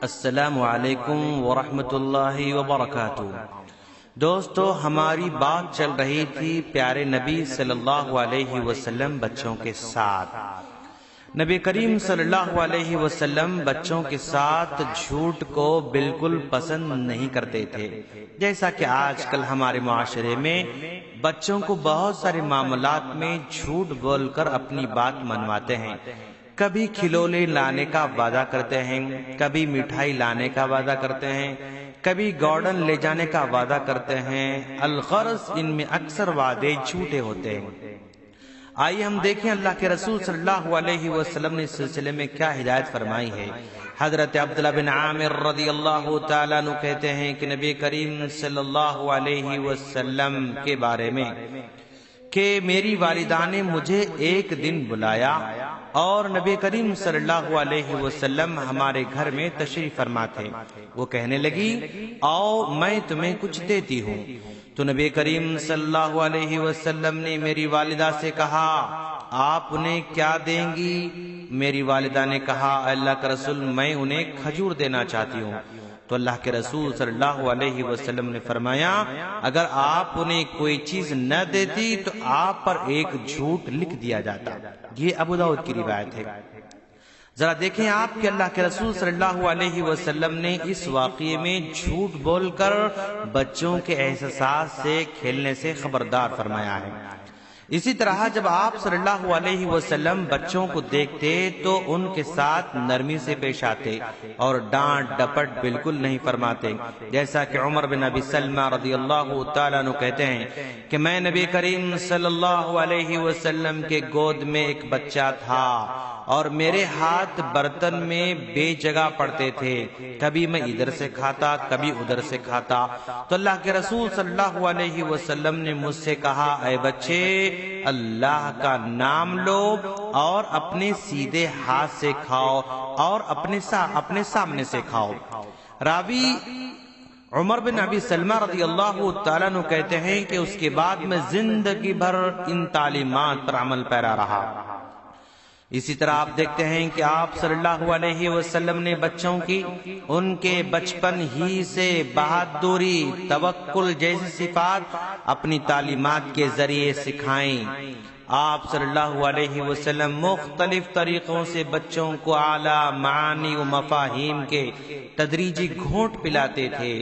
السلام علیکم ورحمۃ اللہ وبرکاتہ۔ دوستو، ہماری بات چل رہی تھی پیارے نبی صلی اللہ علیہ وسلم بچوں کے ساتھ۔ نبی کریم صلی اللہ علیہ وسلم بچوں کے ساتھ جھوٹ کو بالکل پسند نہیں کرتے تھے، جیسا کہ آج کل ہمارے معاشرے میں بچوں کو بہت سارے معاملات میں جھوٹ بول کر اپنی بات منواتے ہیں۔ کبھی کھلونے لانے کا وعدہ کرتے ہیں، کبھی مٹھائی لانے کا وعدہ کرتے ہیں، کبھی گارڈن لے جانے کا وعدہ کرتے ہیں۔ الغرض ان میں اکثر وعدے جھوٹے ہوتے ہیں۔ آئیے ہم دیکھیں اللہ کے رسول صلی اللہ علیہ وسلم نے اس سلسلے میں کیا ہدایت فرمائی ہے۔ حضرت عبداللہ بن عامر رضی اللہ تعالیٰ عنہ کہتے ہیں کہ نبی کریم صلی اللہ علیہ وسلم کے بارے میں کہ میری والدہ نے مجھے ایک دن بلایا اور نبی کریم صلی اللہ علیہ وسلم ہمارے گھر میں تشریف فرما تھے۔ وہ کہنے لگی، آؤ میں تمہیں کچھ دیتی ہوں۔ تو نبی کریم صلی اللہ علیہ وسلم نے میری والدہ سے کہا، آپ انہیں کیا دیں گی؟ میری والدہ نے کہا، اللہ کا رسول میں انہیں کھجور دینا چاہتی ہوں۔ تو اللہ کے رسول صلی اللہ علیہ وسلم نے فرمایا، اگر آپ انہیں کوئی چیز نہ دیتی تو آپ پر ایک جھوٹ لکھ دیا جاتا۔ یہ ابو داؤد کی روایت ہے۔ ذرا دیکھیں آپ کہ اللہ کے رسول صلی اللہ علیہ وسلم نے اس واقعے میں جھوٹ بول کر بچوں کے احساسات سے کھیلنے سے خبردار فرمایا ہے۔ اسی طرح جب آپ صلی اللہ علیہ وسلم بچوں کو دیکھتے تو ان کے ساتھ نرمی سے پیش آتے اور ڈانٹ ڈپٹ بالکل نہیں فرماتے، جیسا کہ عمر بن ابی سلمہ رضی اللہ تعالیٰ عنہ کہتے ہیں کہ میں نبی کریم صلی اللہ علیہ وسلم کے گود میں ایک بچہ تھا اور میرے ہاتھ برتن میں بے جگہ پڑتے تھے، کبھی میں ادھر سے کھاتا کبھی ادھر سے کھاتا۔ تو اللہ کے رسول صلی اللہ علیہ وسلم نے مجھ سے کہا، اے بچے، اللہ کا نام لو اور اپنے سیدھے ہاتھ سے کھاؤ اور اپنے سامنے سے کھاؤ۔ راوی عمر بن ابی سلمہ رضی اللہ تعالیٰ عنہ کہتے ہیں کہ اس کے بعد میں زندگی بھر ان تعلیمات پر عمل پیرا رہا۔ اسی طرح آپ دیکھتے ہیں کہ آپ صلی اللہ علیہ وسلم نے بچوں کی ان کے بچپن ہی سے بہادری، توکل جیسی صفات اپنی تعلیمات کے ذریعے سکھائیں۔ آپ صلی اللہ علیہ وسلم مختلف طریقوں سے بچوں کو اعلیٰ معانی و مفاہیم کے تدریجی گھونٹ پلاتے تھے۔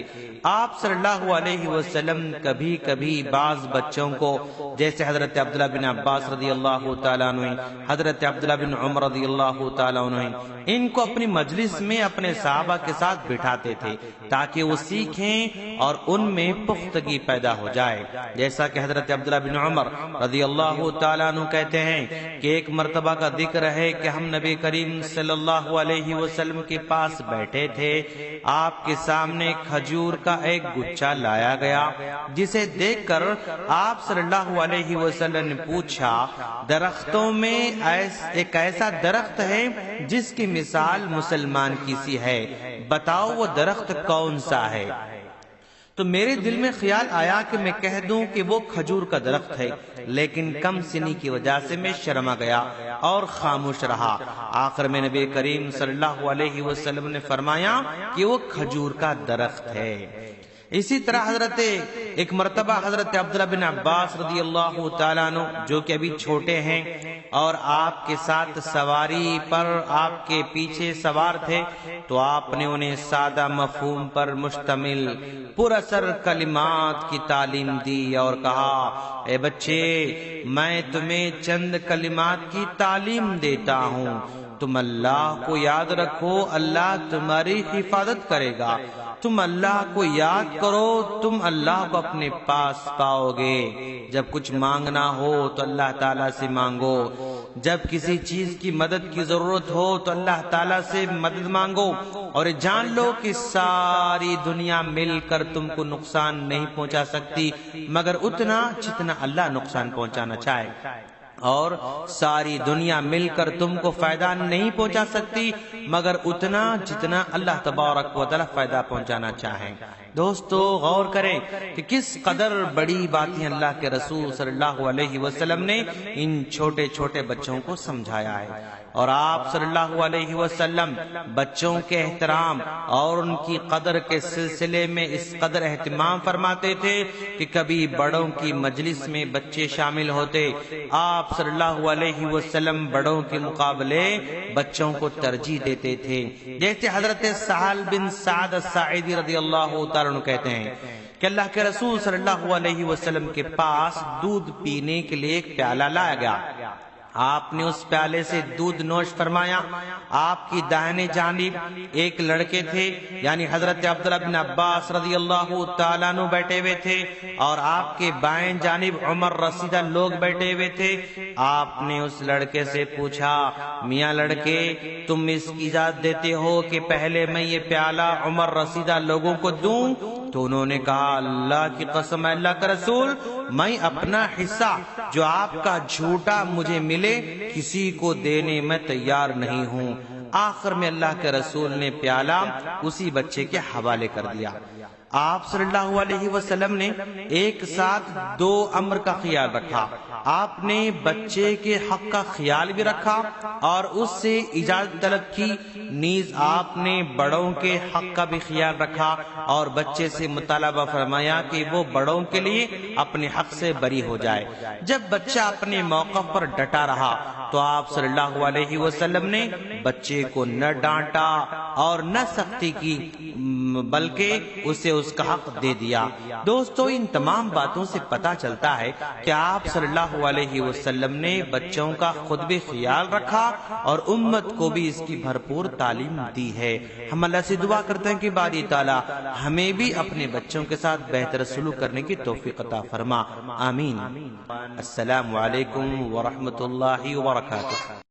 آپ صلی اللہ علیہ وسلم کبھی کبھی بعض بچوں کو، جیسے حضرت عبداللہ بن عباس رضی اللہ تعالیٰ عنہ، حضرت عبداللہ بن عمر رضی اللہ تعالیٰ عنہ، ان کو اپنی مجلس میں اپنے صحابہ کے ساتھ بٹھاتے تھے تاکہ وہ سیکھیں اور ان میں پختگی پیدا ہو جائے، جیسا کہ حضرت عبداللہ بن عمر رضی اللہ تعالیٰ عنہ کہتے ہیں کہ ایک مرتبہ کا ذکر ہے کہ ہم نبی کریم صلی اللہ علیہ وسلم کے پاس بیٹھے تھے، آپ کے سامنے کھجور کا ایک گچھا لایا گیا، جسے دیکھ کر آپ صلی اللہ علیہ وسلم نے پوچھا، درختوں میں ایک ایسا درخت ہے جس کی مثال مسلمان کی سی ہے، بتاؤ وہ درخت کون سا ہے؟ تو میرے دل میں خیال آیا کہ میں کہہ دوں کہ وہ کھجور کا درخت ہے، لیکن کم سنی کی وجہ سے میں شرما گیا اور خاموش رہا۔ آخر میں نبی کریم صلی اللہ علیہ وسلم نے فرمایا کہ وہ کھجور کا درخت ہے۔ اسی طرح ایک مرتبہ حضرت عبداللہ بن عباس رضی اللہ تعالیٰ عنہ، جو کہ ابھی چھوٹے ہیں اور آپ کے ساتھ سواری پر آپ کے پیچھے سوار تھے، تو آپ نے انہیں سادہ مفہوم پر مشتمل پر اثر کلمات کی تعلیم دی اور کہا، اے بچے، میں تمہیں چند کلمات کی تعلیم دیتا ہوں، تم اللہ کو یاد رکھو، اللہ تمہاری حفاظت کرے گا، تم اللہ کو یاد کرو، تم اللہ کو اپنے پاس پاؤ گے۔ جب کچھ مانگنا ہو تو اللہ تعالیٰ سے مانگو، جب کسی چیز کی مدد کی ضرورت ہو تو اللہ تعالیٰ سے مدد مانگو، اور جان لو کہ ساری دنیا مل کر تم کو نقصان نہیں پہنچا سکتی مگر اتنا جتنا اللہ نقصان پہنچانا چاہے، اور ساری دنیا مل کر تم کو فائدہ نہیں پہنچا سکتی مگر اتنا جتنا اللہ تبارک و تعالی فائدہ پہنچانا چاہیں۔ دوستو غور کریں کہ کس قدر بڑی باتیں اللہ کے رسول صلی اللہ علیہ وسلم نے ان چھوٹے چھوٹے بچوں کو سمجھایا ہے۔ اور آپ صلی اللہ علیہ وسلم بچوں کے احترام اور ان کی قدر کے سلسلے میں اس قدر اہتمام فرماتے تھے کہ کبھی بڑوں کی مجلس میں بچے شامل ہوتے، آپ صلی اللہ علیہ وسلم بڑوں کے مقابلے بچوں کو ترجیح دیتے تھے۔ جیسے حضرت سہل بن سعد الساعدی رضی اللہ تعالیٰ عنہ کہتے ہیں کہ اللہ کے رسول صلی اللہ علیہ وسلم کے پاس دودھ پینے کے لیے ایک پیالہ لایا گیا، آپ نے اس پیالے سے دودھ نوش فرمایا۔ آپ کی داہنے جانب ایک لڑکے تھے، یعنی حضرت عبداللہ بن عباس رضی اللہ تعالیٰ عنہ بیٹھے ہوئے تھے، اور آپ کے بائیں جانب عمر رسیدہ لوگ بیٹھے ہوئے تھے۔ آپ نے اس لڑکے سے پوچھا، میاں لڑکے، تم اس کی اجازت دیتے ہو کہ پہلے میں یہ پیالہ عمر رسیدہ لوگوں کو دوں؟ تو انہوں نے کہا، اللہ کی قسم، اللہ کا رسول، میں اپنا حصہ جو آپ کا جھوٹا مجھے ملے کسی کو دینے میں تیار نہیں ہوں۔ آخر میں اللہ کے رسول نے پیالہ اسی بچے کے حوالے کر دیا۔ آپ صلی اللہ علیہ وسلم نے ایک ساتھ دو امر کا خیال رکھا، آپ نے بچے کے حق کا خیال بھی رکھا اور اس سے اجازت طلب کی، نیز آپ نے بڑوں کے حق کا بھی خیال رکھا اور بچے سے مطالبہ فرمایا کہ وہ بڑوں کے لیے اپنے حق سے بری ہو جائے۔ جب بچہ اپنے موقف پر ڈٹا رہا تو آپ صلی اللہ علیہ وسلم نے بچے کو نہ ڈانٹا اور نہ سختی کی، بلکہ اسے اس کا حق دے دیا۔ دوستو، ان تمام باتوں سے پتہ چلتا ہے کہ آپ صلی اللہ علیہ وسلم نے بچوں کا خود بھی خیال رکھا اور امت کو بھی اس کی بھرپور تعلیم دی ہے۔ ہم اللہ سے دعا کرتے ہیں کہ باری تعالی ہمیں بھی اپنے بچوں کے ساتھ بہتر سلوک کرنے کی توفیق عطا فرما، آمین۔ السلام علیکم ورحمۃ اللہ وبرکاتہ۔